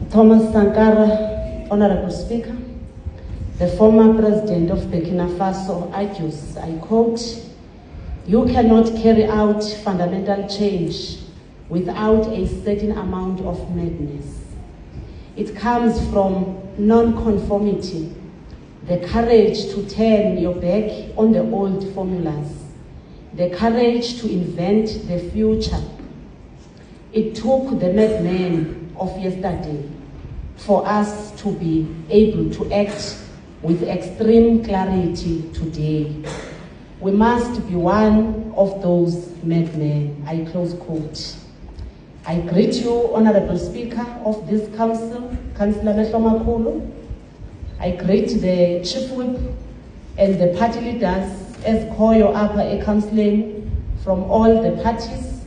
Thomas Sankara, Honorable Speaker, the former President of Burkina Faso argues, I quote, "You cannot carry out fundamental change without a certain amount of madness. It comes from non-conformity, the courage to turn your back on the old formulas, the courage to invent the future. It took the madmen of yesterday for us to be able to act with extreme clarity today. We must be one of those madmen." I close quote. I greet you, Honorable Speaker of this Council, Councillor waseNtabankulu. I greet the Chief Whip and the party leaders as Koyo Upper eCouncilling from all the parties,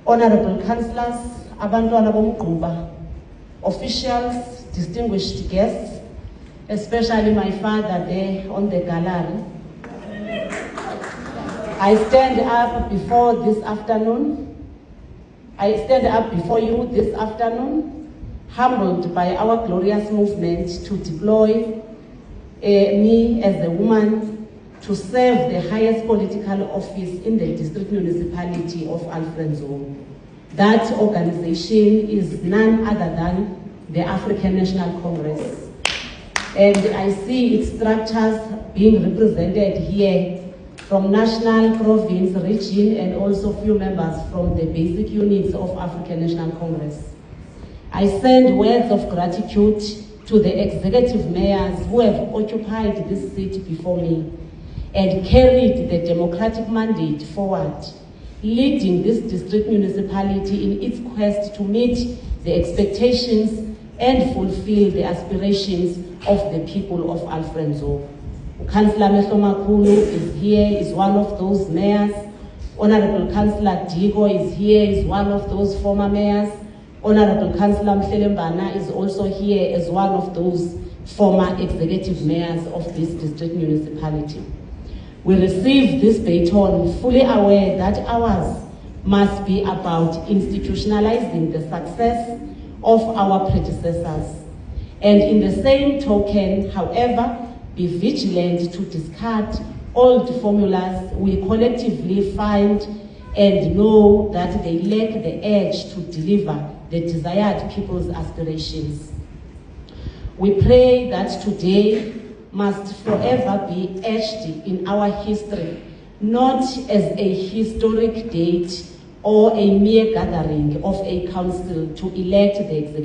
Honorable Councillors, Abantwana bomgquba, officials, distinguished guests, especially my father there on the gallery. I stand up before you this afternoon, humbled by our glorious movement to deploy me as a woman to serve the highest political office in the district municipality of Alfredsburg. That organization is none other than the African National Congress. And I see its structures being represented here from national, province, region, and also few members from the basic units of African National Congress. I send words of gratitude to the executive mayors who have occupied this seat before me and carried the democratic mandate forward, leading this district municipality in its quest to meet the expectations and fulfill the aspirations of the people of Alfredsburg. Councillor waseNtabankulu is here, is one of those mayors. Honorable Councillor Digo is here, is one of those former mayors. Honorable Councillor Mhlelembana is also here as one of those former executive mayors of this district municipality. We receive this baton fully aware that ours must be about institutionalizing the success of our predecessors. And in the same token, however, be vigilant to discard old formulas we collectively find and know that they lack the edge to deliver the desired people's aspirations. We pray that today must forever be etched in our history, not as a historic date or a mere gathering of a council to elect the executive.